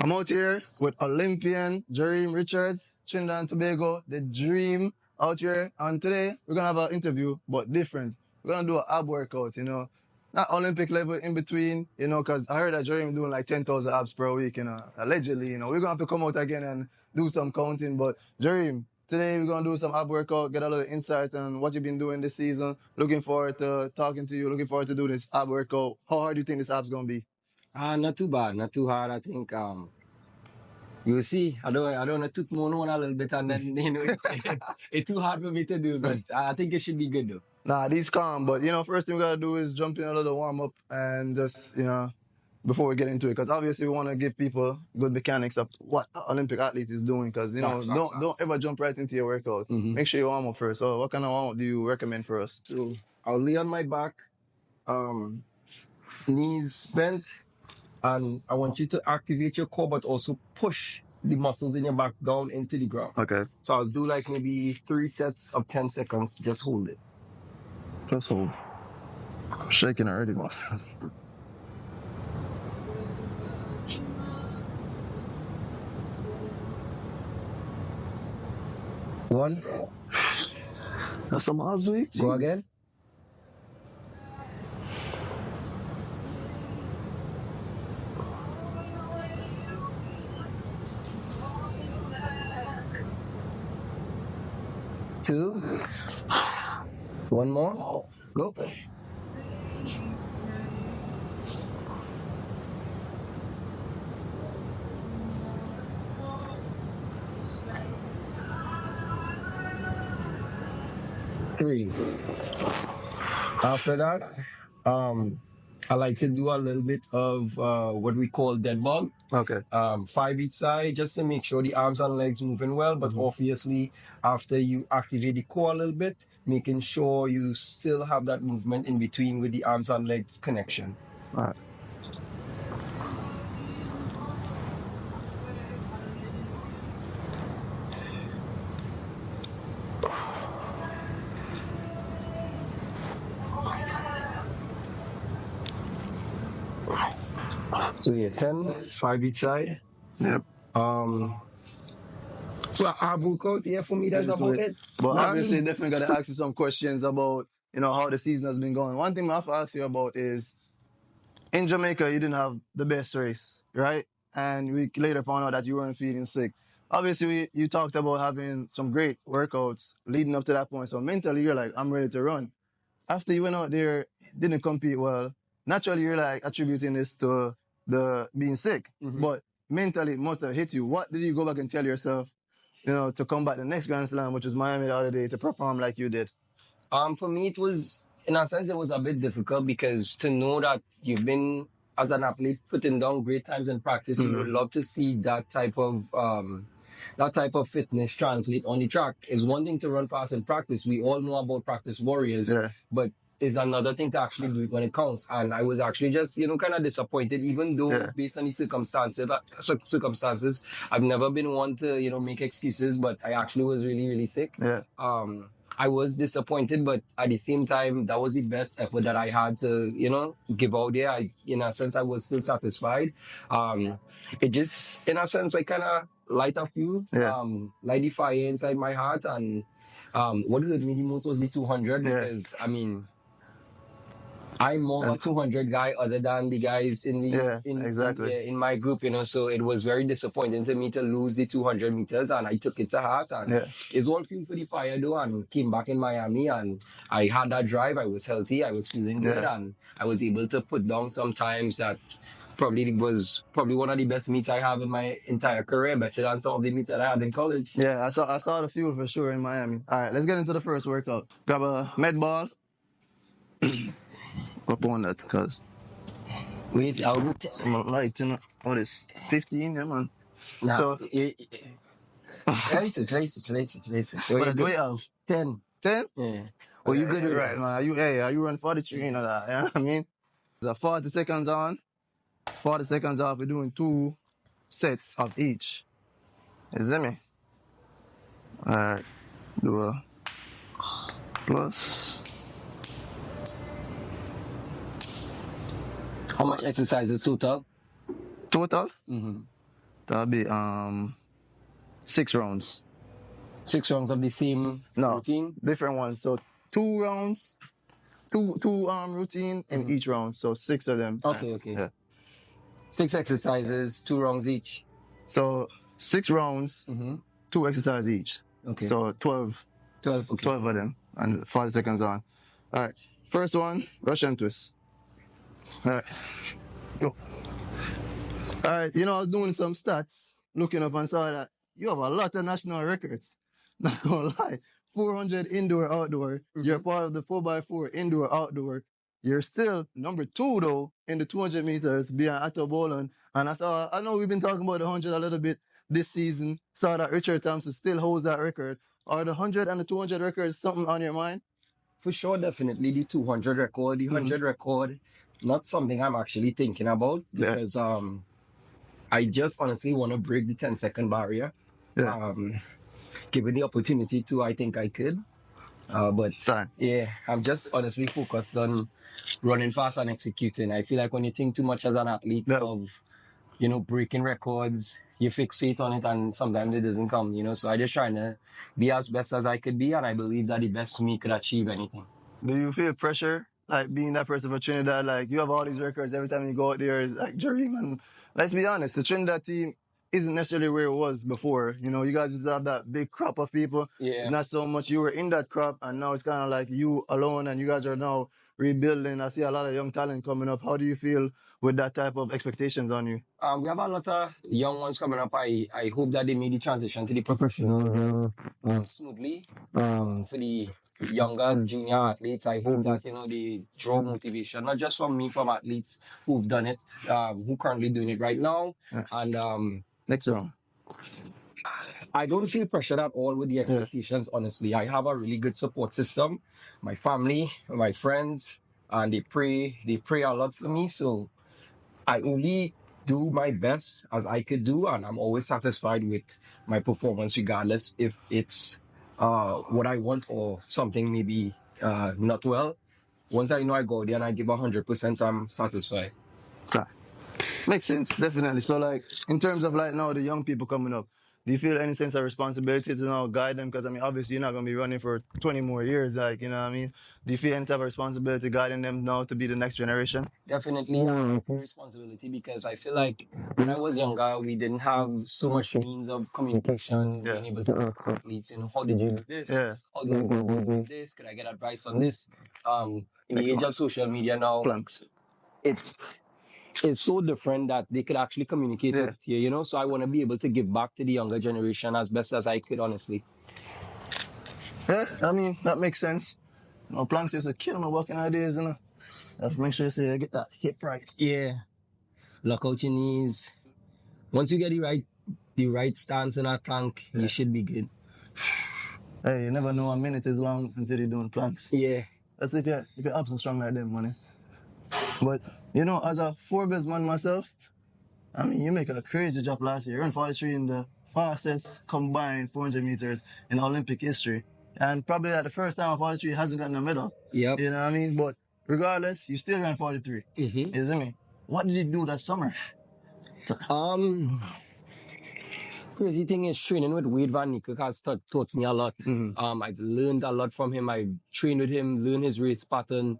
I'm out here with Olympian Jereem Richards, Trinidad Tobago, the dream out here. And today we're gonna have an interview, but different. We're gonna do an ab workout, not Olympic level in between, because I heard that Jereem doing like 10,000 abs per week, allegedly, We're gonna have to come out again and do some counting. But Jereem, today we're gonna do some ab workout, get a little insight on what you've been doing this season. Looking forward to talking to you. Looking forward to do this ab workout. How hard do you think this ab's gonna be? Not too bad, not too hard. I think you'll see. I don't want to toot more on a little bit, and then it's too hard for me to do. But I think it should be good though. Nah, these calm, but first thing we gotta do is jump in a little warm up and just before we get into it, because obviously we want to give people good mechanics of what an Olympic athlete is doing, because don't ever jump right into your workout. Mhm. Make sure you warm up first. So what kind of warm up do you recommend for us? So I'll lay on my back, knees bent, and I want you to activate your core, but also push the muscles in your back down into the ground. Okay. So I'll do like maybe 3 sets of 10 seconds. Just hold it. Just hold. I'm shaking already, man. One. That's some abs week. Go again. Two. One more. Go. Three. After that, I like to do a little bit of what we call dead bug. Okay. 5 each side, just to make sure the arms and legs moving well. But obviously, after you activate the core a little bit, making sure you still have that movement in between with the arms and legs connection. All right. So yeah, 10, 5 each side. Yep. So our workout, yeah, for me, that's about it. But obviously, definitely got to ask you some questions about, how the season has been going. One thing I have to ask you about is, in Jamaica, you didn't have the best race, right? And we later found out that you weren't feeling sick. Obviously, you talked about having some great workouts leading up to that point. So mentally, you're like, I'm ready to run. After you went out there, didn't compete well, naturally, you're like attributing this to the being sick. But mentally, it must have hit you. What did you go back and tell yourself, to come back the next Grand Slam, which was Miami the other day, to perform like you did? For me, it was, in a sense, it was a bit difficult because to know that you've been, as an athlete, putting down great times in practice, you would love to see that type of fitness translate on the track. Is one thing to run fast in practice. We all know about practice warriors, but is another thing to actually do it when it counts. And I was actually just, kind of disappointed, even though based on the circumstances, I've never been one to, make excuses, but I actually was really, really sick. I was disappointed, but at the same time, that was the best effort that I had to, give out there. In a sense, I was still satisfied. It just, in a sense, I kind of light a few, light the fire inside my heart. And what hurt me the most was the 200 because, I'm more a 200 guy other than the guys in in my group, so it was very disappointing to me to lose the 200 meters, and I took it to heart, and it's all fuel for the fire though, and came back in Miami, and I had that drive. I was healthy, I was feeling good, and I was able to put down some times that probably was one of the best meets I have in my entire career, better than some of the meets that I had in college. Yeah, I saw the fuel for sure in Miami. All right, let's get into the first workout. Grab a med ball. Up on that, cause wait, I'll do some light, what is 15, yeah, man. Nah, so trace it. Wait, 10. 10? Yeah. Oh, you good? Right, man. You run 43, that, you know what I mean? So 40 seconds on, 40 seconds off. We're doing 2 sets of each. You see me? All right, do a plus. How much exercises total? Total? That'll be 6 rounds. 6 rounds of the same routine? Different ones. So 2 rounds, two routine in each round. So 6 of them. Okay. Yeah. 6 exercises, 2 rounds each. So 6 rounds, 2 exercises each. Okay. So 12. 12, okay. 12 of them and 5 seconds on. All right. First one, Russian twist. All right. Go. All right. I was doing some stats, looking up and saw that you have a lot of national records. Not gonna lie. 400 indoor, outdoor. You're part of the 4x4 indoor, outdoor. You're still number 2 though in the 200 meters behind Atto Boland. And I know we've been talking about the 100 a little bit this season. Saw that Richard Thompson still holds that record. Are the 100 and the 200 records something on your mind? For sure, definitely the 200 record, the 100 record, not something I'm actually thinking about because I just honestly want to break the 10-second barrier. Yeah. Given the opportunity to, I think I could. But yeah, I'm just honestly focused on running fast and executing. I feel like when you think too much as an athlete of, breaking records, you fixate on it and sometimes it doesn't come, So I just trying to be as best as I could be, and I believe that the best me could achieve anything. Do you feel pressure, like being that person for Trinidad? Like you have all these records every time you go out there, is like Jereem, and let's be honest, the Trinidad team isn't necessarily where it was before. You guys used to have that big crop of people. Yeah. Not so much you were in that crop, and now it's kind of like you alone, and you guys are now rebuilding. I see a lot of young talent coming up. How do you feel with that type of expectations on you? We have a lot of young ones coming up. I hope that they made the transition to the professional smoothly. For the younger junior athletes, I hope that they draw motivation, not just from me, from athletes who've done it, who currently doing it right now. And next round, I don't feel pressured at all with the expectations. Honestly, I have a really good support system. My family, my friends, and they pray a lot for me. So I only do my best as I could do, and I'm always satisfied with my performance, regardless if it's what I want or something maybe not well. Once I know I go there and I give 100%, I'm satisfied. Makes sense, definitely. So, like, in terms of like now the young people coming up, do you feel any sense of responsibility to now guide them? Because obviously you're not going to be running for 20 more years, like, you know what I mean? Do you feel any type of responsibility guiding them now to be the next generation? Definitely responsibility, because I feel like when I was younger, we didn't have so much means of communication, being able to ask athletes, how did you do this? How did you do this? Could I get advice on this? In the age of social media now, it's so different that they could actually communicate with you, So I want to be able to give back to the younger generation as best as I could, honestly. Yeah, that makes sense. Planks used to kill me working ideas, You have to make sure you get that hip right. Yeah. Lock out your knees. Once you get the right stance in that plank, you should be good. Hey, you never know a minute is long until you're doing planks. Yeah. That's if your abs are strong like them, money. But, as a Forbes man myself, you make a crazy job last year. You ran 43 in the fastest combined 400 meters in Olympic history. And probably the first time a 43 hasn't gotten a medal. Yep. You know what I mean? But regardless, you still ran 43. Mm-hmm. You see me? What did you do that summer? Crazy thing is, training with Wade Van Niekerk has taught me a lot. Mm-hmm. I've learned a lot from him. I've trained with him, learned his race pattern.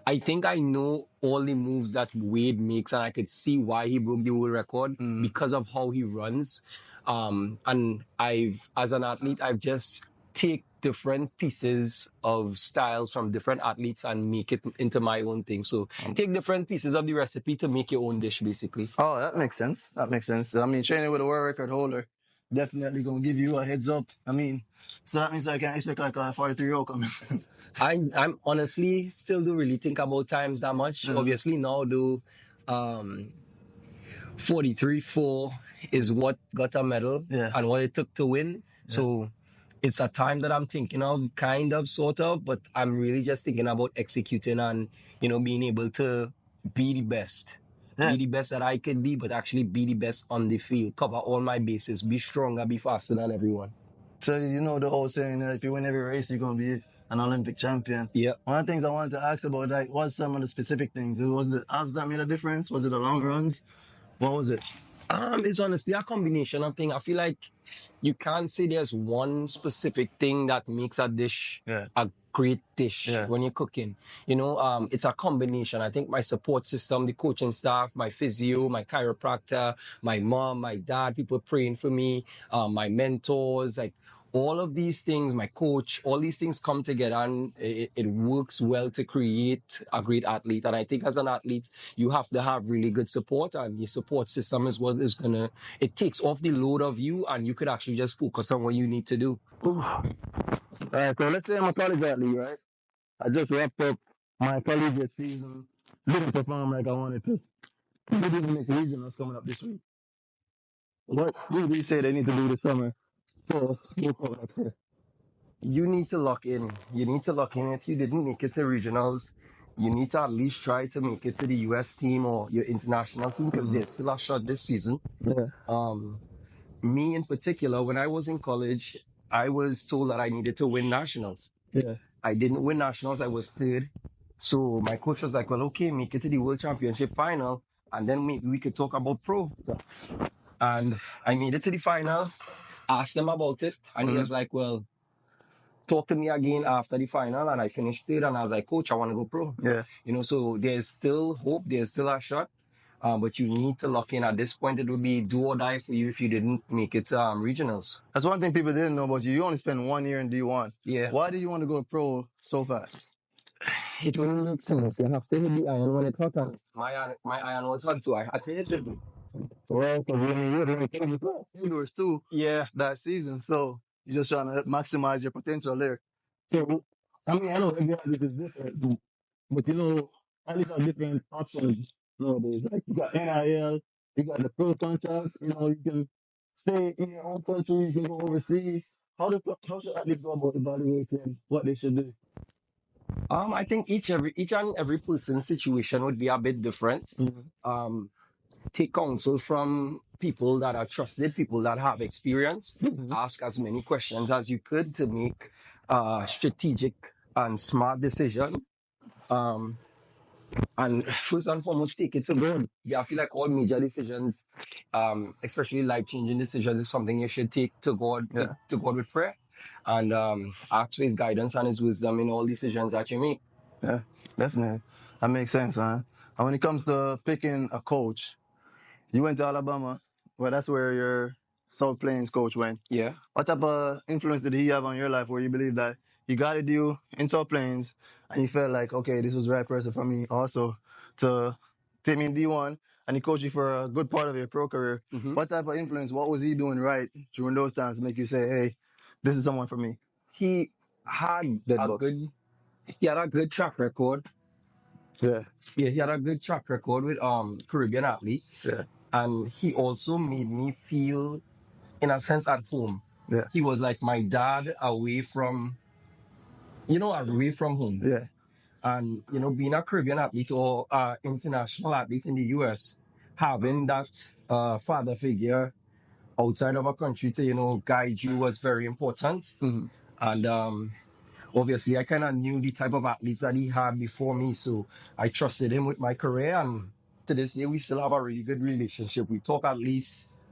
I think I know all the moves that Wade makes, and I could see why he broke the world record because of how he runs. And as an athlete, I've just take different pieces of styles from different athletes and make it into my own thing. So take different pieces of the recipe to make your own dish, basically. Oh, that makes sense. Training with a world record holder definitely gonna give you a heads up. So that means I can expect like a 43-year-old coming. I'm honestly still don't really think about times that much. Obviously now though, 43.4 is what got a medal and what it took to win. So it's a time that I'm thinking of, kind of, sort of, but I'm really just thinking about executing and, being able to be the best. Be the best that I can be, but actually be the best on the field. Cover all my bases. Be stronger, be faster than everyone. So the whole saying that if you win every race, you're going to be an Olympic champion. Yeah. One of the things I wanted to ask about, was some of the specific things. Was the abs that made a difference? Was it the long runs? What was it? It's honestly a combination of things. I feel like you can't say there's one specific thing that makes a dish a great dish when you're cooking. It's a combination. I think my support system, the coaching staff, my physio, my chiropractor, my mom, my dad, people praying for me, my mentors, like all of these things, my coach, all these things come together and it works well to create a great athlete. And I think as an athlete, you have to have really good support, and your support system is what is it takes off the load of you, and you could actually just focus on what you need to do. All right, so let's say I'm a college athlete, right? I just wrapped up my collegiate season, didn't perform like I wanted to. We didn't make regionals coming up this week. What do we say they need to do this summer to move forward next year? You need to lock in. You need to lock in. If you didn't make it to regionals, you need to at least try to make it to the US team or your international team, because there's still a shot this season. Me in particular, when I was in college, I was told that I needed to win nationals. I didn't win nationals. I was third. So my coach was like, well, okay, make it to the World Championship final, and then maybe we could talk about pro. And I made it to the final, asked them about it, and he was like, well, talk to me again after the final. And I finished third, and I was like, coach, I want to go pro. So there's still hope, there's still a shot. But you need to lock in. At this point, it would be do or die for you if you didn't make it to regionals. That's one thing people didn't know about you. You only spent 1 year in D1. Yeah. Why do you want to go pro so fast? It wouldn't make sense. You have to hit the iron when it's hot. And my iron was hot, so I had to hit it. Well, because you were only indoors too. Yeah. That season, so you're just trying to maximize your potential there. So, I mean, I know every athlete is different, but at least have different options nowadays. Like you got NIL, you got the pro contract. You can stay in your own country, you can go overseas. How should athletes go about evaluating what they should do? I think each and every person's situation would be a bit different. Take counsel from people that are trusted, people that have experience. Ask as many questions as you could to make a strategic and smart decision. And first and foremost, take it to God. Yeah, I feel like all major decisions, especially life-changing decisions, is something you should take to God, to God with prayer, and ask for His guidance and His wisdom in all decisions that you make. Yeah, definitely. That makes sense, man. And when it comes to picking a coach, you went to Alabama. Well, that's where your South Plains coach went. Yeah. What type of influence did he have on your life where you believe that he guided you in South Plains and you felt like, okay, this was the right person for me also to take me in D1, and he coached you for a good part of your pro career? What type of influence, what was he doing right during those times to make you say, hey, this is someone for me? He had a good track record. Yeah, he had a good track record with Caribbean athletes. Yeah. And he also made me feel, in a sense, at home. Yeah. He was like my dad away from home. Yeah. And, being a Caribbean athlete or international athlete in the US, having that father figure outside of a country to, guide you was very important. And obviously, I kind of knew the type of athletes that he had before me, so I trusted him with my career, and to this day, we still have a really good relationship. We talk at least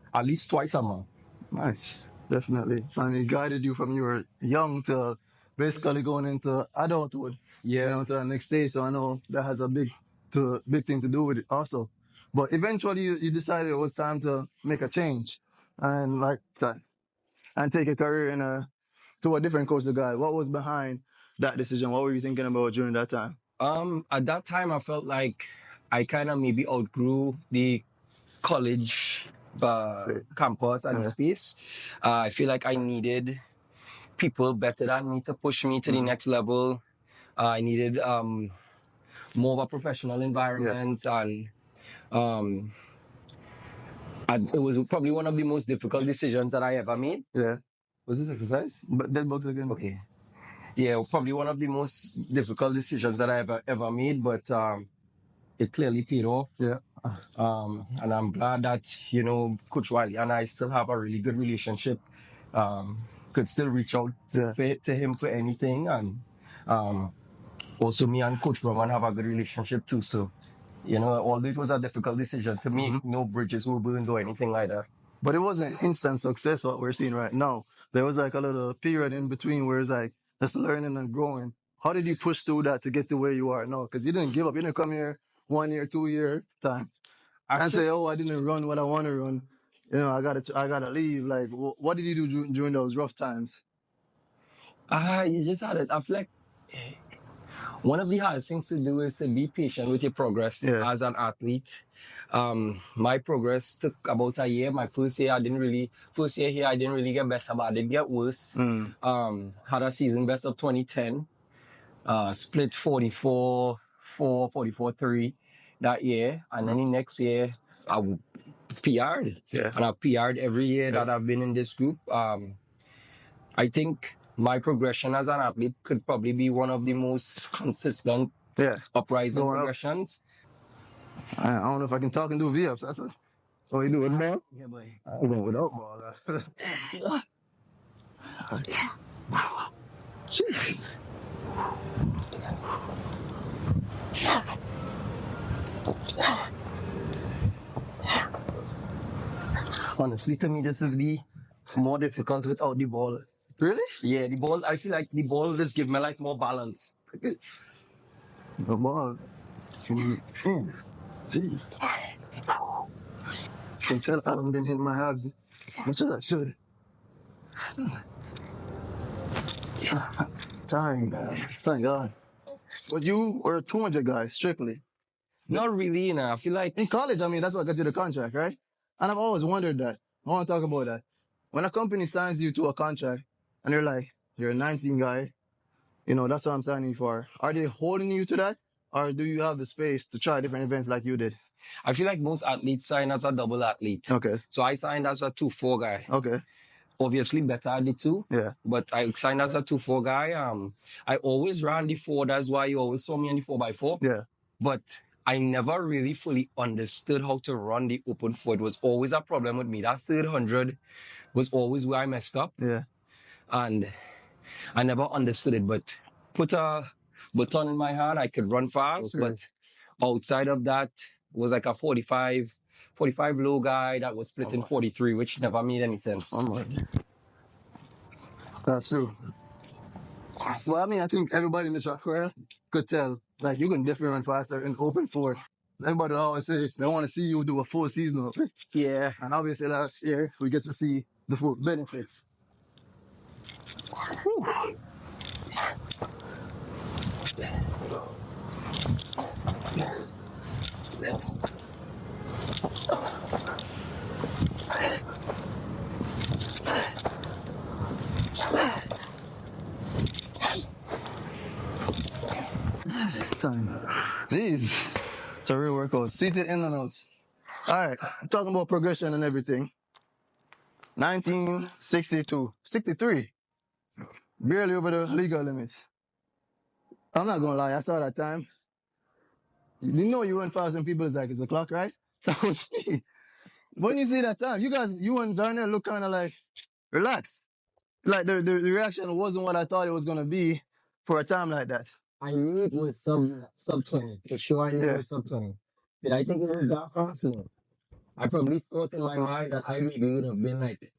twice a month. Nice, definitely. And he guided you from you were young to basically going into adulthood. Yeah. To the next stage. So I know that has a big thing to do with it also. But eventually, you decided it was time to make a change and take a career to a different coastal guide. What was behind that decision? What were you thinking about during that time? At that time, I felt like I kind of maybe outgrew the college campus and space. I feel like I needed people better than me to push me to the next level. I needed more of a professional environment, and it was probably one of the most difficult decisions that I ever made. Yeah. Was this exercise? But dead bugs again. Okay. Yeah, probably one of the most difficult decisions that I ever made, but it clearly paid off. Yeah. And I'm glad that, Coach Wiley and I still have a really good relationship. Could still reach out to him for anything. And also me and Coach Roman have a good relationship too. So although it was a difficult decision to make, no bridges were burned or anything like that. But it wasn't instant success what we're seeing right now. There was like a little period in between where it's like just learning and growing. How did you push through that to get to where you are now? Because you didn't give up. You didn't come here 1 year, 2 year time and say, "Oh, I didn't run what I want to run. I gotta leave." Like, what did you do during those rough times? You just had it. I feel like one of the hardest things to do is to be patient with your progress as an athlete. My progress took about a year. My first year here, I didn't really get better, but I did get worse. Had a season best of 2010. Split 44-4, 44-3 that year. And then the next year, I PR'd. And I've PR'd every year that I've been in this group. I think my progression as an athlete could probably be one of the most consistent uprising progressions. I don't know if I can talk and do V-ups. That's what you do with ball? Yeah, boy. I'm going without ball. Jeez. Honestly, to me, this is be more difficult without the ball. Really? Yeah, the ball, I feel like the ball just give me like more balance. The ball. Jeez. Can tell I haven't been hitting my abs as much as I should. Tiring, man. Thank God. But you were a 200 guy, strictly. Not really, I feel like... In college, that's what got you the contract, right? And I've always wondered that. I want to talk about that. When a company signs you to a contract, and they're like, you're a 19 guy, that's what I'm signing you for. Are they holding you to that? Or do you have the space to try different events like you did? I feel like most athletes sign as a double athlete. Okay. So I signed as a 2-4 guy. Okay. Obviously better at the 2. Yeah. But I signed as a 2-4 guy. I always ran the 4. That's why you always saw me on the 4x4. Yeah. But I never really fully understood how to run the open 4. It was always a problem with me. That 300 was always where I messed up. Yeah. And I never understood it. But put a baton in my hand, I could run fast. Okay. But outside of that, was like a 45 low guy that was split in 43, which never made any sense. That's true. Well, I think everybody in the track career could tell, like, you can definitely run faster in open 4. Everybody always say they want to see you do a full season of it. Yeah. And obviously last year, we get to see the full benefits. Whew. Jeez. It's a real workout. Seated in and out. Alright, I'm talking about progression and everything. 1962. 63. Barely over the legal limits. I'm not gonna lie, I saw that time. You know you run fast when people is like, it's the clock, right? That was me. When you see that time, you and Zarner look kind of like, relaxed. Like the reaction wasn't what I thought it was gonna be for a time like that. I knew it was sub 20. For sure I knew it was sub 20. Did I think it was that fast? No. I probably thought in my mind that I maybe would have been like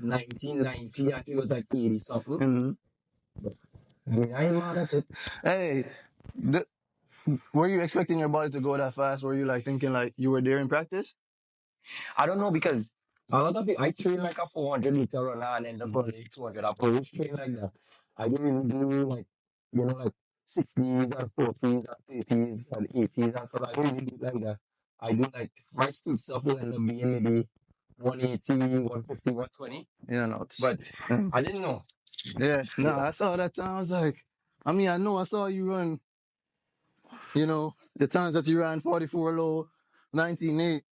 1990. I think it was like 80 something. Mm-hmm. But, I ain't mad at it. Hey, were you expecting your body to go that fast? Were you like thinking like you were there in practice? I don't know, because a lot of people, I train like a 400 meter runner and end up on 200. I always train like that. I didn't really do like, like 60s and 40s and 30s and 80s and so I don't really do like that. I do like my speed stuff will end up being maybe 180, 150, 120. Yeah, no. But I didn't know. Yeah, no, I saw that time. I was like, I know I saw you run, the times that you ran 44 low, 19.8,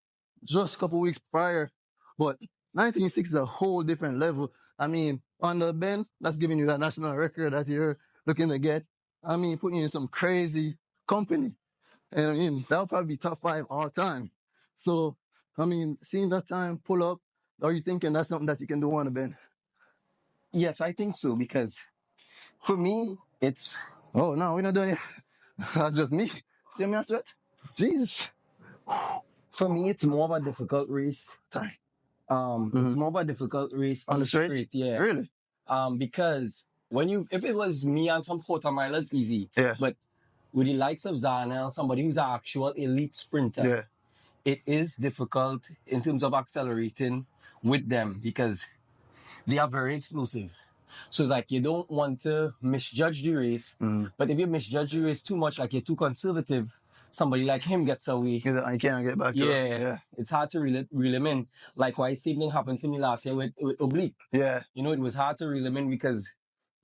just a couple weeks prior. But 19.6 is a whole different level. On the bend, that's giving you that national record that you're looking to get. Putting you in some crazy company. And that'll probably be top 5 all time. So, seeing that time pull up, are you thinking that's something that you can do on the bend? Yes, I think so, because for me, it's... Oh, no, we're not doing it. Just me. See me, I sweat? Jesus. For me, it's more of a difficult race. Sorry. It's more of a difficult race on the straight. Yeah. Really? Because if it was me and some quarter milers, easy. Yeah. But with the likes of Zana, somebody who's an actual elite sprinter, it is difficult in terms of accelerating with them because they are very explosive. So it's like you don't want to misjudge the race, but if you misjudge the race too much, like you're too conservative, somebody like him gets away. I can't get back to it. Yeah. It's hard to reel him in. Likewise, same thing happened to me last year with Oblique. Yeah. You know, it was hard to reel him in because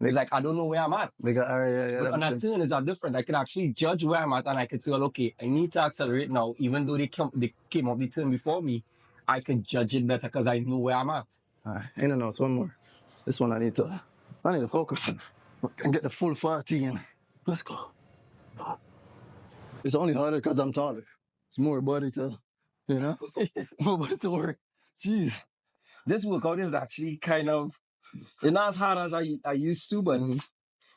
it's like, I don't know where I'm at. But on that turn is different. I can actually judge where I'm at and I can say, well, okay, I need to accelerate now. Even though they came up the turn before me, I can judge it better because I know where I'm at. All right. No, it's one more. This one I need to focus and get the full 14. Let's go. It's only harder because I'm taller. It's more body to, more body to work. Jeez. This workout is actually kind of, it's not as hard as I used to, but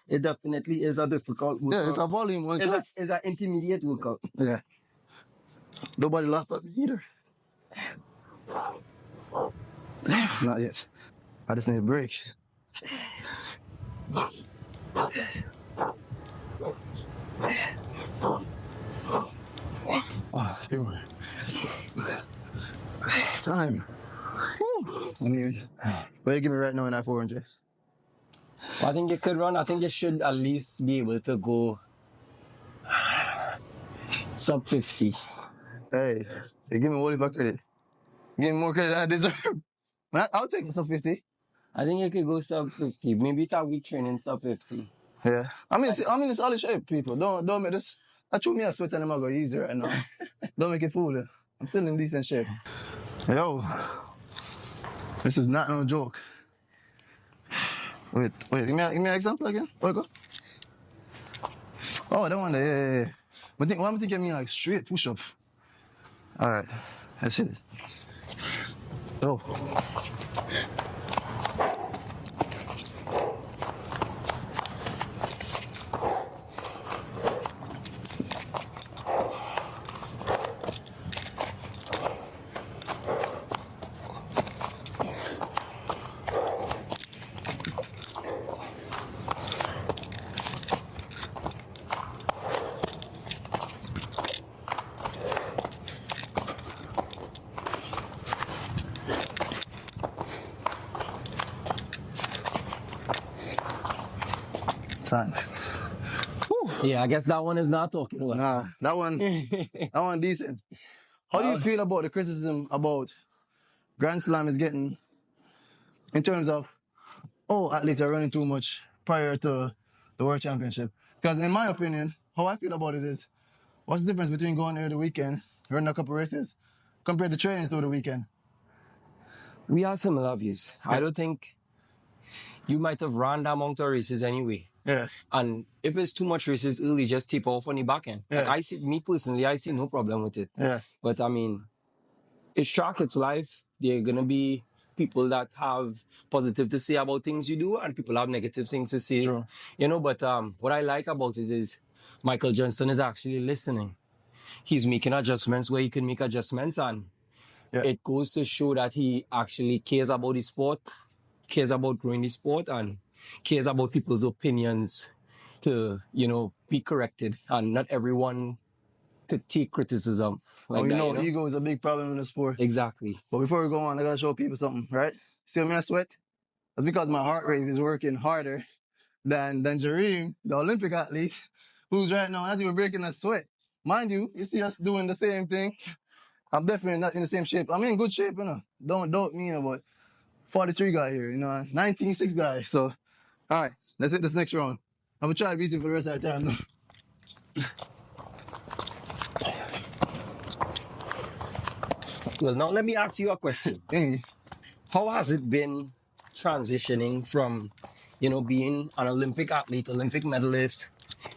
it definitely is a difficult workout. Yeah, it's a volume workout. It's an intermediate workout. Yeah. Nobody laughed at me either. Not yet. I just need a break. Time. I mean, what you give me right now in that 400? I think you could run. I think you should at least be able to go sub 50. Hey, you give me Wally credit. Give me more credit than I deserve. I'll take sub 50. I think you could go sub 50. Maybe it's a week training sub 50. Yeah. I mean, it's all in shape, people. Don't make this. I chew me a sweat and I'm going to go easy right now. Don't make it fool you. I'm still in decent shape. Yo. This is not no joke. Wait, give me an example again. Where go? Oh, that one there, yeah. But why am I thinking like straight push-up? All right, let's hit it. Oh. Time. Yeah, I guess that one is not talking about. Nah, that one decent. How do you feel about the criticism about Grand Slam is getting in terms of, athletes are running too much prior to the World Championship? Because in my opinion, how I feel about it is, what's the difference between going there the weekend, running a couple races, compared to training through the weekend? We have similar views. Yeah. I don't think you might have run that amount of races anyway. Yeah. And if it's too much races early, just taper off on the back end. Yeah. Like me personally, I see no problem with it. Yeah. But I mean, it's track, it's life. There are going to be people that have positive to say about things you do and people have negative things to say. Sure. But what I like about it is Michael Johnson is actually listening. He's making adjustments where he can make adjustments, and it goes to show that he actually cares about the sport, cares about growing the sport, and cares about people's opinions to, be corrected, and not everyone to take criticism. Ego is a big problem in the sport. Exactly. But before we go on, I gotta show people something, right? See when I sweat? That's because my heart rate is working harder than Jereem, the Olympic athlete, who's right now not even breaking a sweat. Mind you see us doing the same thing. I'm definitely not in the same shape. I'm in good shape, Don't doubt me, but 43 guy here, 19.6 guy. So, all right, let's hit this next round. I'm gonna try to beat him for the rest of the time, though. Well, now let me ask you a question. How has it been transitioning from, being an Olympic athlete, Olympic medalist,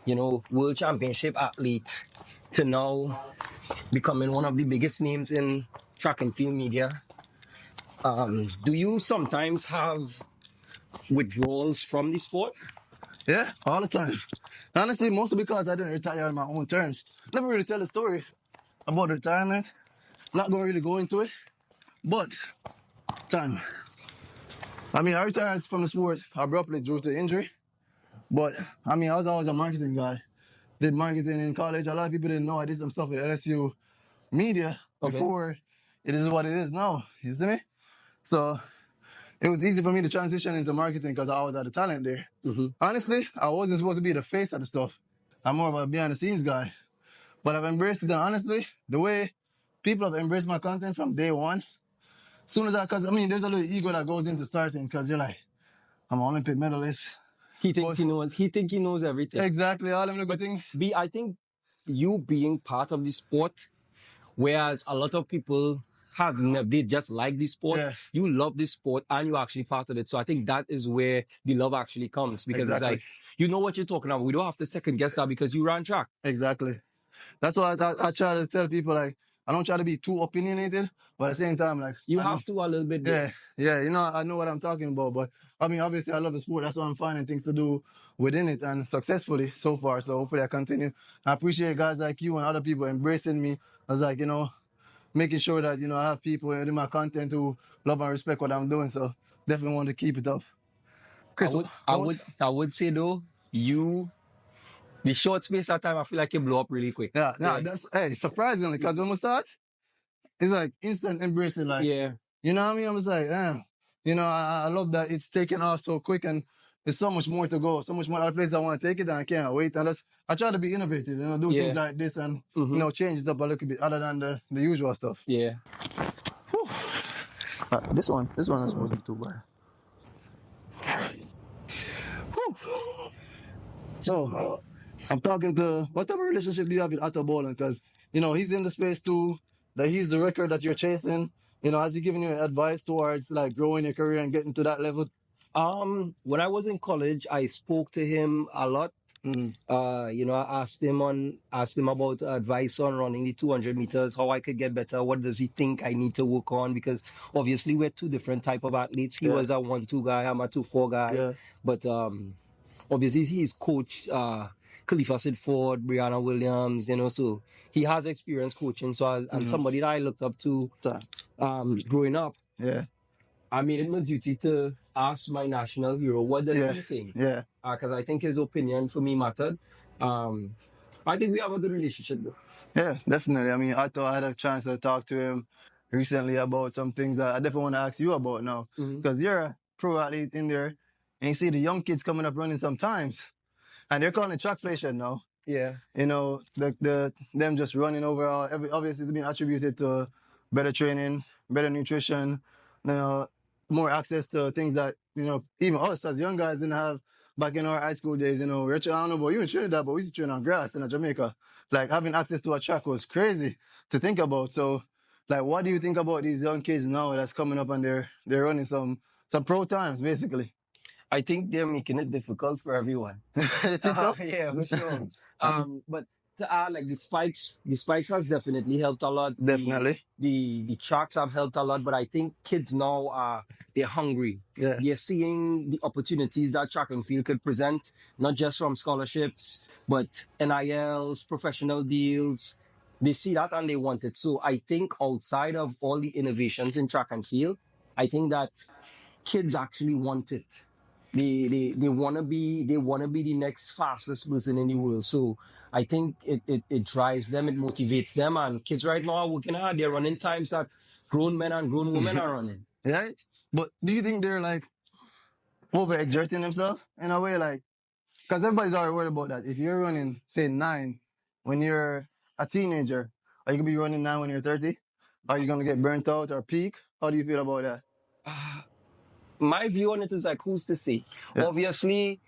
World Championship athlete, to now becoming one of the biggest names in track and field media? Do you sometimes have withdrawals from the sport? Yeah, all the time. Honestly, mostly because I didn't retire on my own terms. Never really tell the story. about retirement. Not going to really go into it, but time. I mean, I retired from the sport abruptly due to injury, but I mean, I was always a marketing guy. Did marketing in college. A lot of people didn't know I did some stuff with LSU media before it is what it is now. You see me? So it was easy for me to transition into marketing because I always had the talent there. Honestly, I wasn't supposed to be the face of the stuff. I'm more of a behind the scenes guy. But I've embraced it, and honestly, the way people have embraced my content from day one, because I mean, there's a little ego that goes into starting because you're like, I'm an Olympic medalist. He thinks he knows. He thinks he knows everything. Exactly, all them little things. I think you being part of the sport, whereas a lot of people they just like the sport. Yeah. You love the sport and you're actually part of it. So I think that is where the love actually comes because it's like, you know what you're talking about. We don't have to second guess that because you ran track. Exactly. That's why I try to tell people, like, I don't try to be too opinionated, but at the same time, like... You have to a little bit. Yeah, you know, I know what I'm talking about, but I mean, obviously I love the sport. That's why I'm finding things to do within it and successfully so far. So hopefully I continue. I appreciate guys like you and other people embracing me as like, you know, making sure that, you know, I have people in my content who love and respect what I'm doing. So definitely want to keep it up. Chris, I would say though, the short space of time, I feel like you blow up really quick. Yeah, that's surprisingly, because when we start, it's like instant embracing, like, you know what I mean? I was like, damn, you know, I love that it's taken off so quick and there's so much more to go, so much more other places I want to take it and I can't wait. And I try to be innovative, you know, do things like this and, you know, change it up a little bit other than the usual stuff. Yeah. This one is supposed to be too bad. So, I'm talking to, what type of relationship do you have with Otto Boland? Because, you know, he's in the space too, that he's the record that you're chasing. You know, has he given you advice towards like growing your career and getting to that level? When I was in college, I spoke to him a lot. You know, I asked him about advice on running the 200 meters, how I could get better. What does he think I need to work on? Because obviously we're two different type of athletes. He was a 1-2 guy, I'm a 2-4 guy. Yeah. But obviously he's coached Khalifa Sidford, Brianna Williams, you know, so he has experience coaching. So and somebody that I looked up to growing up. Yeah. I made it my duty to ask my national hero, what does he think? Yeah. Because I think his opinion for me mattered. I think we have a good relationship though. Yeah, definitely. I mean, I thought I had a chance to talk to him recently about some things that I definitely want to ask you about now. Because you're a pro athlete in there and you see the young kids coming up running sometimes. And they're calling it trackflation now. Yeah. You know, them just running overall. Obviously, it's been attributed to better training, better nutrition, you know, more access to things that, you know, even us as young guys didn't have back in our high school days. You know, I don't know about you in Trinidad, but we used to train on grass in Jamaica. Like, having access to a track was crazy to think about. So, like, what do you think about these young kids now that's coming up and they're running some pro times, basically? I think they're making it difficult for everyone. So? Yeah, for sure. But to add, like the spikes has definitely helped a lot. Definitely. The tracks have helped a lot, but I think kids now they're hungry. Yeah. They're seeing the opportunities that track and field could present, not just from scholarships, but NILs, professional deals. They see that and they want it. So I think outside of all the innovations in track and field, I think that kids actually want it. They wanna be the next fastest person in the world. So I think it drives them, it motivates them, and kids right now are working hard. They're running times that grown men and grown women are running. Right? But do you think they're like overexerting themselves in a way? Like, because everybody's already worried about that. If you're running, say 9 when you're a teenager, are you gonna be running 9 when you're 30? Are you gonna get burnt out or peak? How do you feel about that? My view on it is like, who's to say? Yeah. Obviously,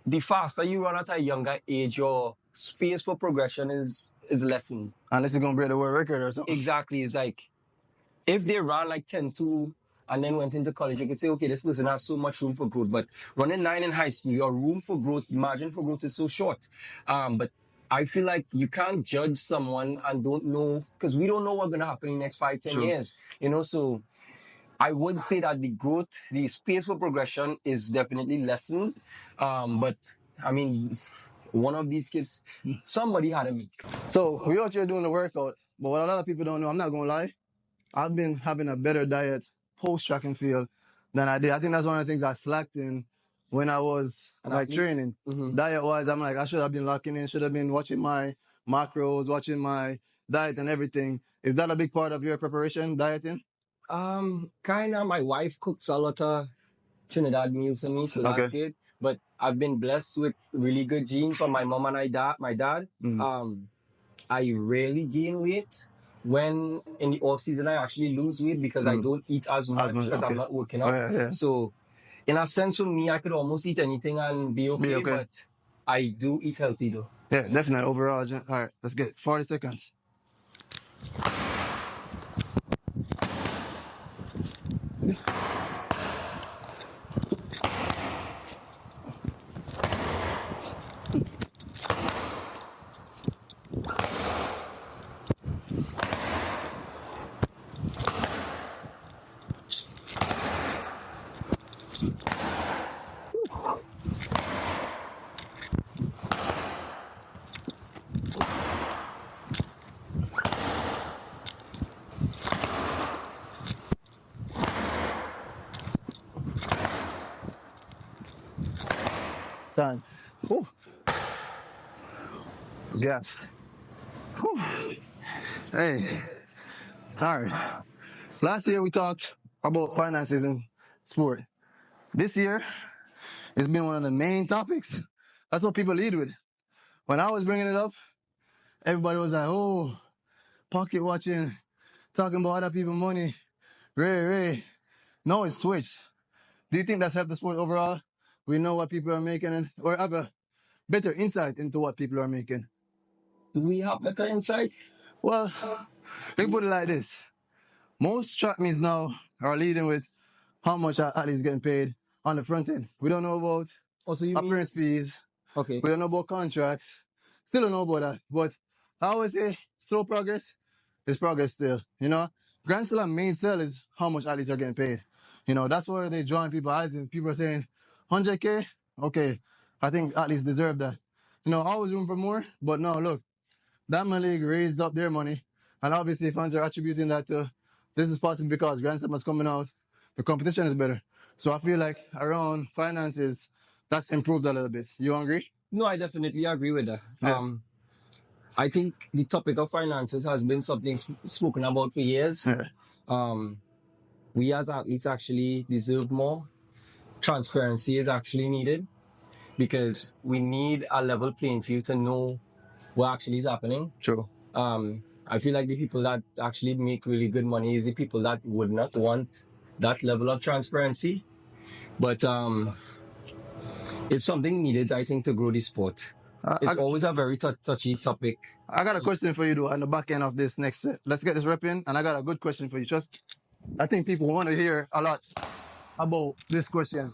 the faster you run at a younger age, your space for progression is lessened. Unless you're going to break the world record or something. Exactly. It's like, if they ran like 10-2 and then went into college, you could say, okay, this person has so much room for growth. But running 9 in high school, your room for growth, margin for growth is so short. But I feel like you can't judge someone and don't know, because we don't know what's going to happen in the next 5-10 years. You know, so I would say that the growth, the space for progression is definitely lessened. But I mean, one of these kids, somebody had to meet. So we out here doing the workout. but what a lot of people don't know, I'm not going to lie, I've been having a better diet post track and field than I did. I think that's one of the things I slacked in when I was training. Diet wise, I'm like, I should have been locking in, should have been watching my macros, watching my diet and everything. Is that a big part of your preparation, dieting? Kind of. My wife cooks a lot of Trinidad meals for me, so that's good. But I've been blessed with really good genes from my mom and my dad. I rarely gain weight. When in the off season, I actually lose weight because I don't eat as much because I'm not working out. So, in a sense, for me, I could almost eat anything and be okay. But I do eat healthy though. Yeah, definitely. Overall, all right, let's get 40 seconds. Time. Whew. Gassed. Whew. Hey. All right. Last year we talked about finances in sport. This year, it's been one of the main topics. That's what people lead with. When I was bringing it up, everybody was like, oh, pocket watching, talking about other people's money. Ray. No, it's switched. Do you think that's helped the sport overall? We know what people are making or have a better insight into what people are making. Do we have better insight? Well, we put it like this. Most track meets now are leading with how much athletes getting paid on the front end. We don't know about appearance fees. Okay. We don't know about contracts. Still don't know about that. But I always say slow progress is progress still. You know, Grand Slam main sell is how much athletes are getting paid. You know, that's where they're drawing people's eyes and people are saying 100K. Okay, I think athletes deserve that. You know, always room for more. But no, look, Diamond League raised up their money. And obviously fans are attributing that to this is possible because Grand Slam is coming out. The competition is better. So I feel like around finances, that's improved a little bit. You agree? No, I definitely agree with that. Yeah. I think the topic of finances has been something spoken about for years. Yeah. We as athletes actually deserve more. Transparency is actually needed because we need a level playing field to know what actually is happening. True. I feel like the people that actually make really good money is the people that would not want that level of transparency. But it's something needed, I think, to grow the sport. It's always a very touchy topic. I got a question for you, though, on the back end of this next set. Let's get this rep in, and I got a good question for you. I think people want to hear a lot about this question.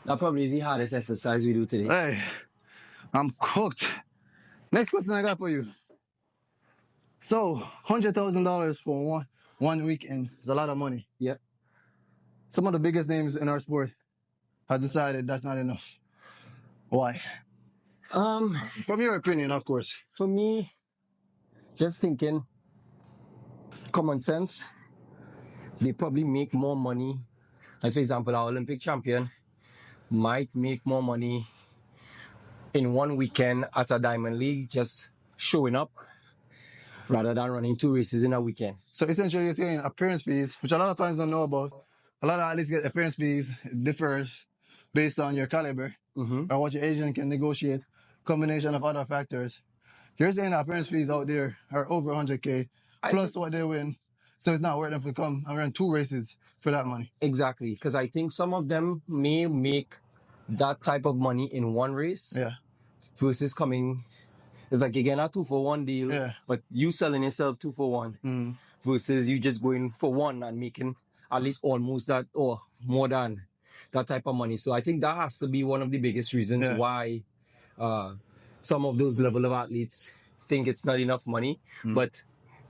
That probably is the hardest exercise we do today. Hey, I'm cooked. Next question I got for you. So, $100,000 for one weekend is a lot of money. Yep. Some of the biggest names in our sport have decided that's not enough. Why? From your opinion, of course. For me, just thinking, common sense, they probably make more money. Like, for example, our Olympic champion might make more money in one weekend at a Diamond League just showing up rather than running 2 races in a weekend. So essentially you're saying appearance fees, which a lot of fans don't know about. A lot of athletes get appearance fees. It differs based on your caliber or what your agent can negotiate, combination of other factors. You're saying appearance fees out there are over 100K plus what they win. So it's not worth them to come and run 2 races for that money. Exactly, because I think some of them may make that type of money in one race versus coming, it's like you're getting a 2-for-1 deal, but you selling yourself 2-for-1 versus you just going for one and making at least almost that or more than that type of money. So I think that has to be one of the biggest reasons why some of those level of athletes think it's not enough money, but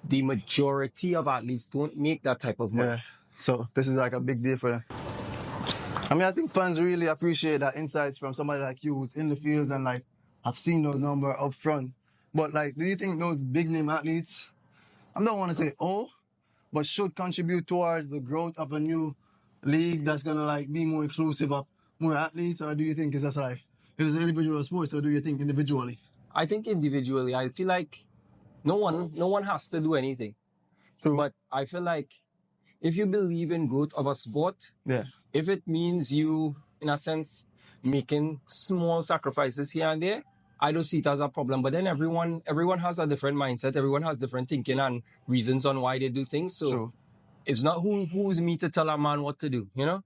the majority of athletes don't make that type of money. So this is like a big deal for them. I mean, I think fans really appreciate that insights from somebody like you who's in the fields and like have seen those numbers up front. But like, do you think those big name athletes, I don't want to say but should contribute towards the growth of a new league that's gonna like be more inclusive of more athletes, or do you think it's just like it's an individual sport? So do you think individually? I think individually. I feel like no one has to do anything. True. But I feel like if you believe in growth of a sport, if it means you, in a sense, making small sacrifices here and there, I don't see it as a problem. But then everyone has a different mindset. Everyone has different thinking and reasons on why they do things. So it's not who's me to tell a man what to do, you know?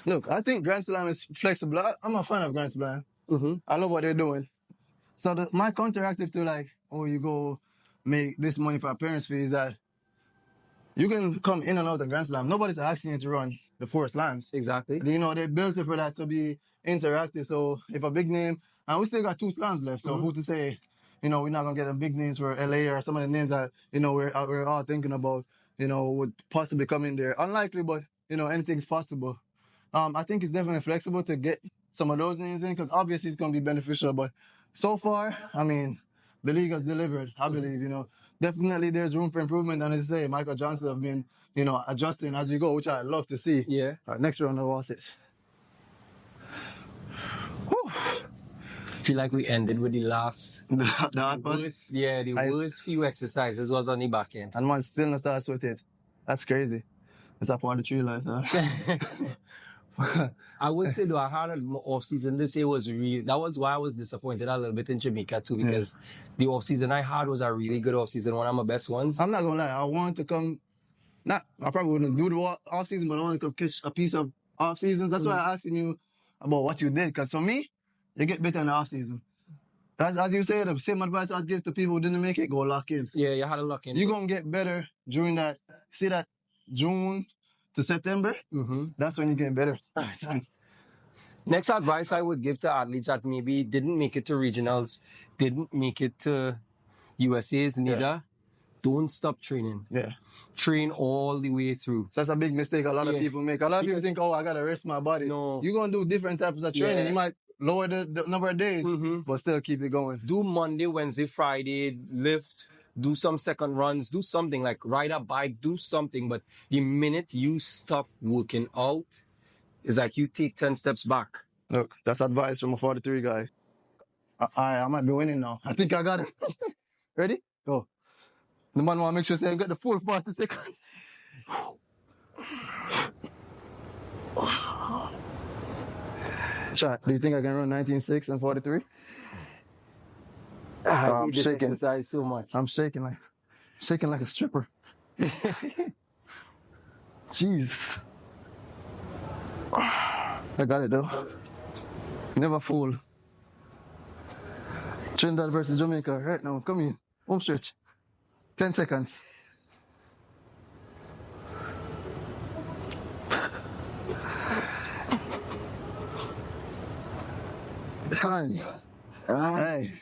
Look, I think Grand Slam is flexible. I'm a fan of Grand Slam. I love what they're doing. So my counteractive to like, you go make this money for appearance fee is that you can come in and out of Grand Slam. Nobody's asking you to run the 4 slams. Exactly. You know, they built it for that to be interactive. So if a big name, and we still got 2 slams left, so who to say, you know, we're not going to get the big names for LA or some of the names that, you know, we're all thinking about, you know, would possibly come in there. Unlikely, but, you know, anything's possible. I think it's definitely flexible to get some of those names in because obviously it's going to be beneficial. But so far, I mean, the league has delivered, I believe, you know. Definitely there's room for improvement. And as I say, Michael Johnson have been, you know, adjusting as we go, which I'd love to see. Yeah. Next round of what's it? I feel like we ended with the last... the worst few exercises was on the back end. And man still not starts with it. That's crazy. It's a 43 life, though. I would say though, I had an off season this year that was why I was disappointed a little bit in Jamaica too, because the off season I had was a really good off season, one of my best ones. I'm not gonna lie, I want to come, I probably wouldn't do the off season, but I want to come catch a piece of off seasons. That's why I'm asking you about what you did, because for me, you get better in the off season. As you say, the same advice I'd give to people who didn't make it, go lock in. Yeah, you had to lock in. You're gonna get better during that, see that June to September, that's when you get better. All right, time. Next advice I would give to athletes that maybe didn't make it to regionals, didn't make it to USA's neither, don't stop training. Train all the way through. That's a big mistake a lot of people make. A lot of people think, I got to rest my body. No. You're going to do different types of training. You might lower the number of days, but still keep it going. Do Monday, Wednesday, Friday, lift, do some second runs, do something like ride a bike, do something. But the minute you stop working out, it's like you take 10 steps back. Look, that's advice from a 43 guy. I might be winning now. I think I got it. Ready? Go. The man want to make sure I got the full 40 seconds. Chat, do you think I can run 19.6 and 43? I'm shaking. Exercise so much. I'm shaking like a stripper. Jeez. I got it though. Never fool. Trinidad versus Jamaica right now. Come in. Home stretch. 10 seconds. Time. Hey.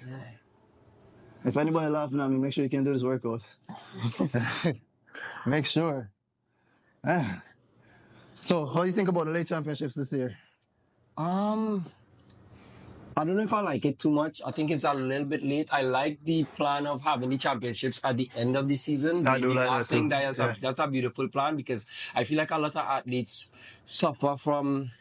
If anybody laughing at me, make sure you can do this workout. Make sure. So, how do you think about the late championships this year? I don't know if I like it too much. I think it's a little bit late. I like the plan of having the championships at the end of the season. I do like that too. That's a beautiful plan because I feel like a lot of athletes suffer from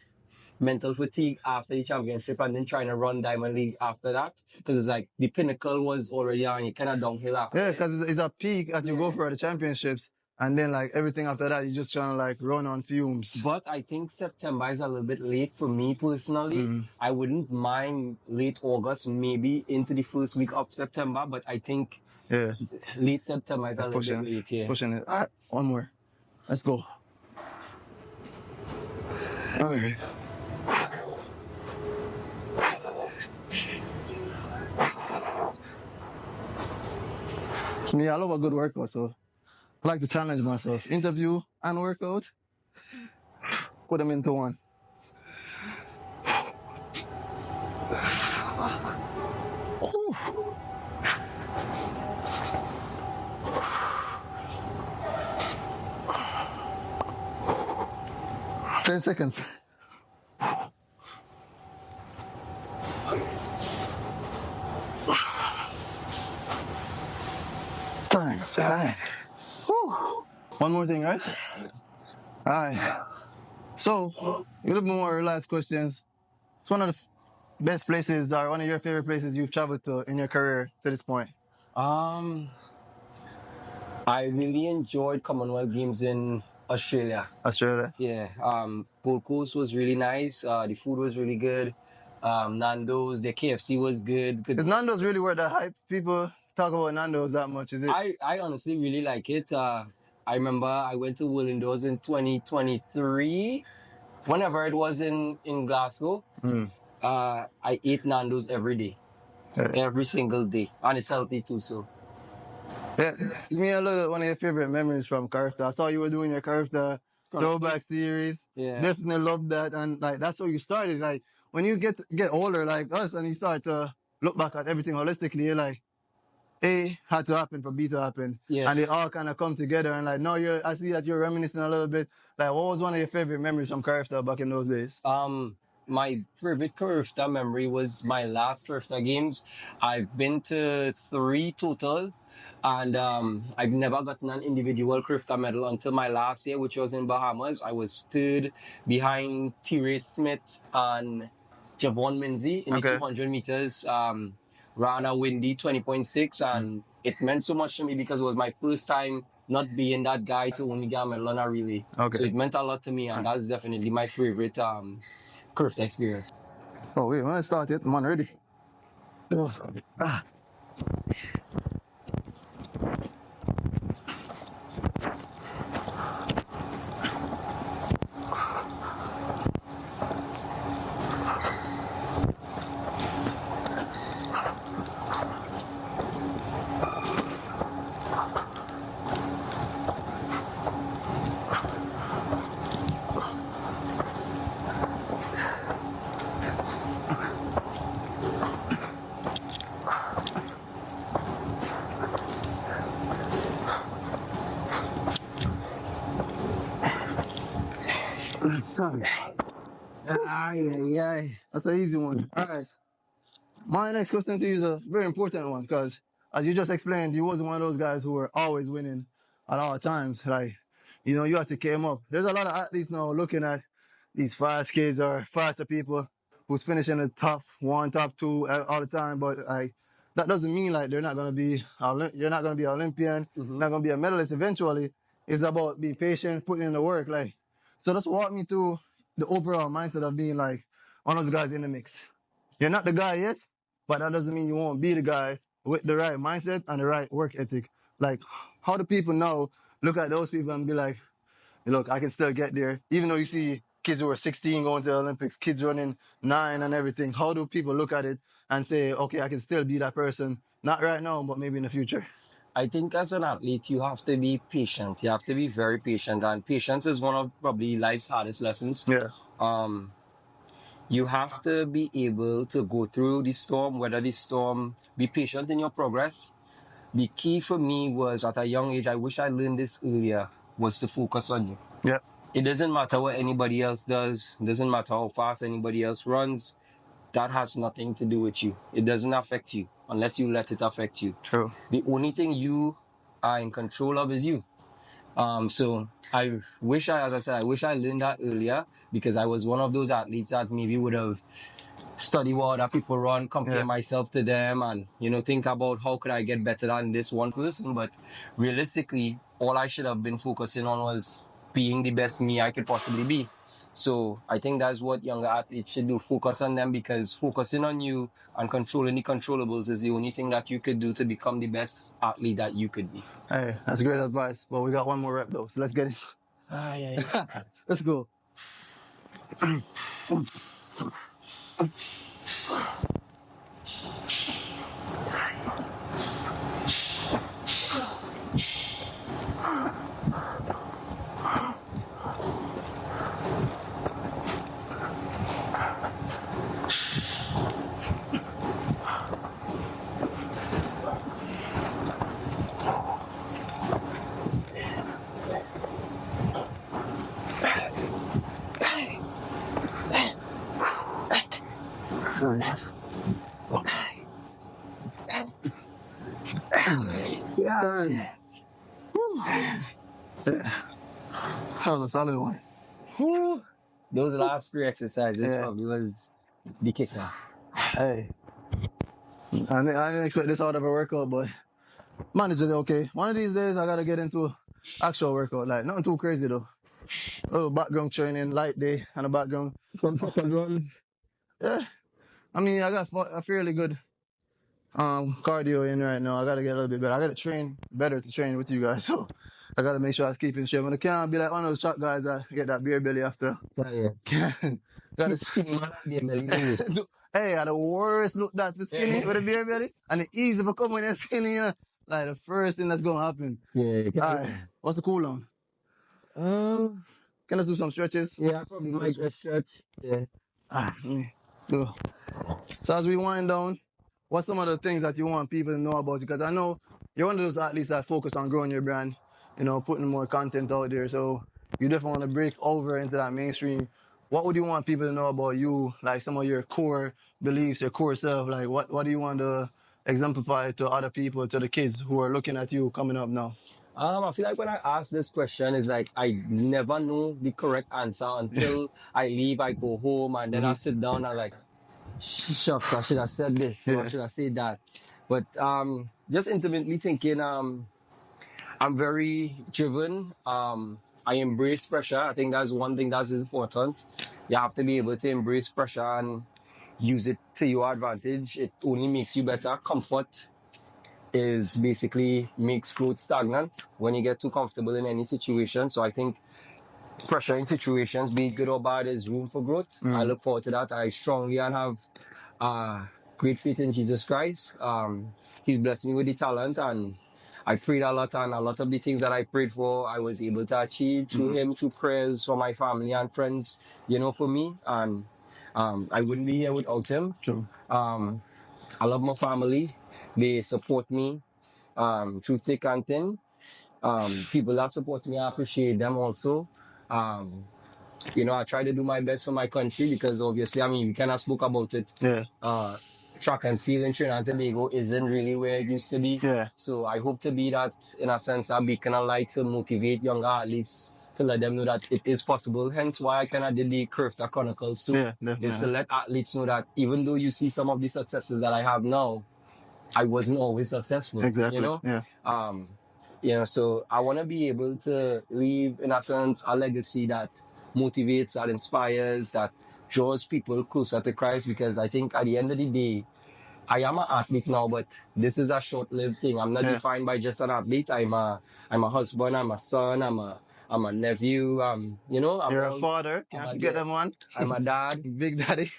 mental fatigue after the championship and then trying to run Diamond Leagues after that because it's like the pinnacle was already on, you kind of downhill after. Yeah, because it's a peak that you go for the championships. And then, like, everything after that, you're just trying to, like, run on fumes. But I think September is a little bit late for me personally. I wouldn't mind late August, maybe into the first week of September. But I think late September is a little bit late. Yeah. Pushing it. All right, one more. Let's go. All right. Me, I love a good workout, so I like to challenge myself. Interview and workout, put them into one. Ooh. 10 seconds. Time. One more thing, right? All right. So, a little bit more relaxed questions. It's one of the best places or one of your favorite places you've traveled to in your career to this point. I really enjoyed Commonwealth Games in Australia. Yeah. Gold Coast was really nice. The food was really good. Nando's, the KFC was good. Is Nando's really where the hype people talk about Nando's that much? Is it? I honestly really like it. I remember I went to World Indoors in 2023. Whenever it was in Glasgow, I ate Nando's every day. Every single day. And it's healthy too, so. Yeah, give me a little one of your favorite memories from Carifta. I saw you were doing your Carifta throwback series. Yeah. Definitely love that. And like that's how you started. Like when you get older like us and you start to look back at everything holistically, you're like, A had to happen for B to happen. Yes. And they all kind of come together and like now I see that you're reminiscing a little bit. Like what was one of your favorite memories from Carifta back in those days? My favorite Carifta memory was my last Carifta games. I've been to 3 total. And I've never gotten an individual Carifta medal until my last year, which was in Bahamas. I was 3rd behind T-Ray Smith and Javon Minzy in the 200 meters. Ran a windy 20.6, and it meant so much to me because it was my first time not being that guy to only get a medal on a relay. So it meant a lot to me, and that's definitely my favorite Carifta experience. Oh, wait, when I start it, I'm on ready. Oh. That's an easy one. All right. My next question to you is a very important one because, as you just explained, you wasn't one of those guys who were always winning at all times. Like, you had to came up. There's a lot of athletes now looking at these fast kids or faster people who's finishing the top 1, top 2 all the time, but like that doesn't mean like you're not gonna be Olympian, not gonna be a medalist eventually. It's about being patient, putting in the work. Like, so just walk me through the overall mindset of being like one of those guys in the mix. You're not the guy yet, but that doesn't mean you won't be the guy with the right mindset and the right work ethic. Like, how do people now look at those people and be like, look, I can still get there, even though you see kids who are 16 going to the Olympics, kids running 9 and everything. How do people look at it and say, okay, I can still be that person, not right now, but maybe in the future? I think as an athlete, you have to be patient. You have to be very patient. And patience is one of probably life's hardest lessons. Yeah. You have to be able to go through the storm, weather the storm, be patient in your progress. The key for me was at a young age, I wish I learned this earlier, was to focus on you. Yeah. It doesn't matter what anybody else does. It doesn't matter how fast anybody else runs. That has nothing to do with you. It doesn't affect you unless you let it affect you. True. The only thing you are in control of is you. So I wish I learned that earlier because I was one of those athletes that maybe would have studied what other people run, compare myself to them and, think about how could I get better than this one person. But realistically, all I should have been focusing on was being the best me I could possibly be. So I think that's what younger athletes should do. Focus on them because focusing on you and controlling the controllables is the only thing that you could do to become the best athlete that you could be. Hey, that's great advice. But we got one more rep though, so let's get it. Let's go. Yeah. That was a solid one. Whew. Those last 3 exercises probably was the kicker. Hey. I didn't expect this out of a workout, but managed it okay. One of these days, I gotta get into actual workout. Like, nothing too crazy, though. A little background training, light day, and a background. Some proper runs. Yeah. I mean, I got a fairly good cardio in right now. I gotta get a little bit better. I gotta train better to train with you guys. So I gotta make sure I keep in shape. And I can't be like one of those chat guys that get that beer belly after. Yeah. Gotta Hey, I the worst look that for skinny with a beer belly, and it's easy for coming and skinny. Like the first thing that's gonna happen. Yeah. Alright, what's the cool down? Can I do some stretches? Yeah, I probably might just stretch. Yeah. So as we wind down, what's some of the things that you want people to know about you? Because I know you're one of those athletes that focus on growing your brand, putting more content out there. So you definitely want to break over into that mainstream. What would you want people to know about you? Like some of your core beliefs, your core self. Like what do you want to exemplify to other people, to the kids who are looking at you coming up now? I feel like when I ask this question, it's like I never know the correct answer until I leave, I go home, and then I sit down and like, shucks, I should have said this, or I should have said that. But just intimately thinking, I'm very driven. I embrace pressure. I think that's one thing that is important. You have to be able to embrace pressure and use it to your advantage. It only makes you better. Comfort is basically makes growth stagnant when you get too comfortable in any situation. So I think pressure in situations, be it good or bad, is room for growth. I look forward to that. I strongly and have great faith in Jesus Christ. He's blessed me with the talent, and I prayed a lot, and a lot of the things that I prayed for, I was able to achieve through him, through prayers from my family and friends, for me. And I wouldn't be here without him. True. I love my family. They support me through thick and thin. People that support me, I appreciate them also. I try to do my best for my country because obviously, we cannot spoke about it. Yeah. Track and field in Trinidad Tobago isn't really where it used to be. Yeah. So I hope to be that, in a sense, a beacon of light to motivate younger athletes, to let them know that it is possible. Hence why I kind of did the Curved Chronicles too. Yeah, definitely. Is to let athletes know that even though you see some of the successes that I have now, I wasn't always successful. Exactly. Yeah. So I want to be able to leave, in a sense, a legacy that motivates, that inspires, that draws people closer to Christ, because I think at the end of the day, I am an athlete now, but this is a short-lived thing. I'm not defined by just an athlete. I'm a husband, I'm a son, I'm a nephew, You're a father. Can't forget them one. I'm a dad. Big daddy.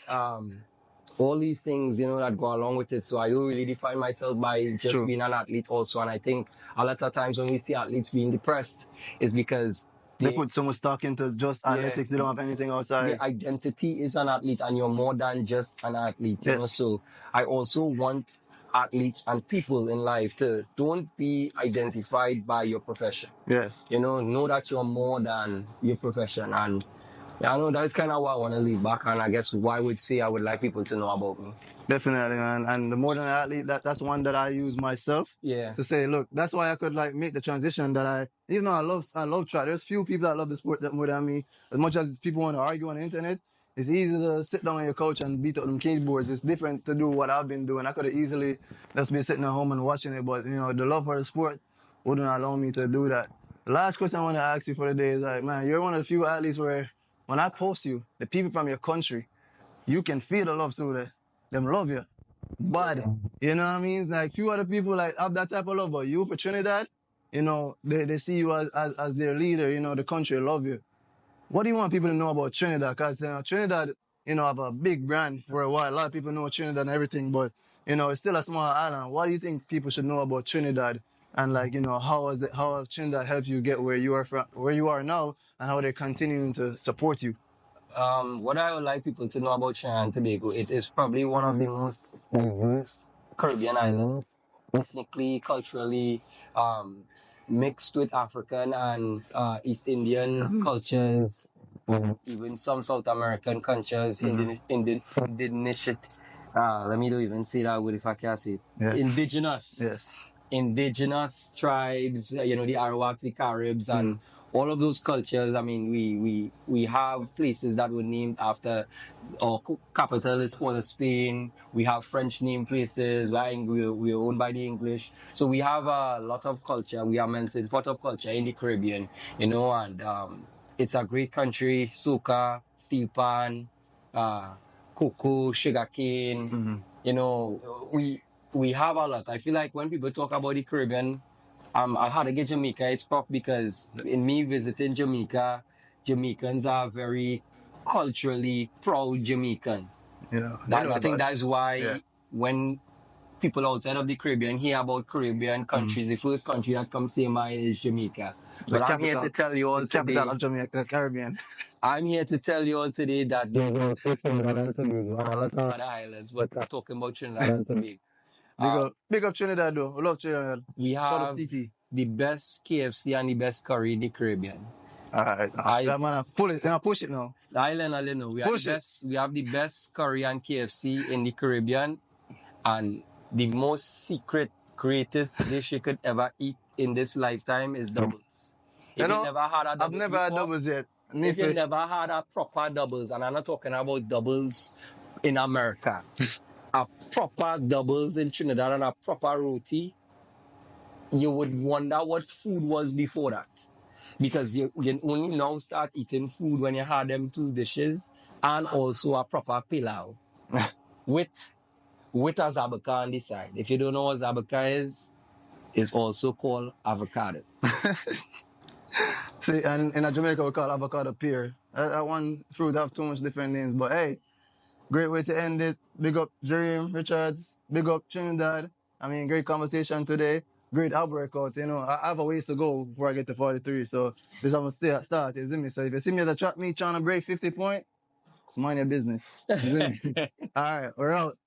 All these things, that go along with it. So I don't really define myself by just being an athlete also. And I think a lot of times when we see athletes being depressed, it's because they put so much stock into just athletics. They don't have anything outside. The identity is an athlete, and you're more than just an athlete. Yes. So I also want athletes and people in life to don't be identified by your profession. Yes. Know that you're more than your profession. And I know that's kind of what I want to leave back, and I guess why I would say I would like people to know about me. Definitely, man. And the more than an athlete, that's one that I use myself. Yeah. To say, look, that's why I could make the transition that even though I love track. There's few people that love the sport that more than me. As much as people want to argue on the internet, it's easy to sit down on your couch and beat up them keyboards. It's different to do what I've been doing. I could have easily just been sitting at home and watching it, but the love for the sport wouldn't allow me to do that. The last question I want to ask you for the day is man, you're one of the few athletes where when I post you, the people from your country, you can feel the love through them love you. But, you know what I mean? Like, few other people have that type of love, but you for Trinidad, they see you as their leader, the country love you. What do you want people to know about Trinidad? Because, Trinidad, have a big brand worldwide. A lot of people know Trinidad and everything, but, it's still a small island. What do you think people should know about Trinidad? And how has Trinidad helped you get where you are now, and how they're continuing to support you? What I would like people to know about Trinidad and Tobago, it is probably one of the most diverse Caribbean islands, ethnically, culturally, mixed with African and East Indian cultures, even some South American cultures, indigenous. Let me don't even say that word if I can't say it. Yeah. Indigenous. Yes. indigenous tribes, the Arawaks, the Caribs, and all of those cultures. I mean, we have places that were named after, our capital is Port of Spain. We have French named places. We're owned by the English. So we have a lot of culture. We are melting pot of culture in the Caribbean, and it's a great country. Soca, steel pan, cocoa, sugarcane. We have a lot. I feel like when people talk about the Caribbean, I had to get Jamaica. It's tough because in me visiting Jamaica, Jamaicans are very culturally proud Jamaican. I think that's why when people outside of the Caribbean hear about Caribbean countries, the first country that comes to mind is Jamaica. But I'm here to tell you all today. Capital of Jamaica, Caribbean. I'm here to tell you all today that there's also Trinidad and Tobago and a lot of other islands, but we're talking about Trinidad and Tobago. Big up Trinidad though. We love Trinidad. We have the best KFC and the best curry in the Caribbean. Alright, push it now. Island, we have the best curry and KFC in the Caribbean, and the most secret, greatest dish you could ever eat in this lifetime is doubles. If you never had a doubles, I've never had doubles yet. If you never had a proper doubles, and I'm not talking about doubles in America, a proper doubles in Trinidad and a proper roti, you would wonder what food was before that. Because you only now start eating food when you had them two dishes, and also a proper pilau with a zabaka on the side. If you don't know what zabaka is, it's also called avocado. See, and in Jamaica we call avocado pear. That one fruit have too much different names, but hey, great way to end it. Big up Jereem Richards. Big up Trinidad. I mean, great conversation today. Great ab workout. I have a ways to go before I get to 43. So this is how I start. You see me? So if you see me at the track meet trying to break 50 points, it's mind your business. You see me? All right, we're out.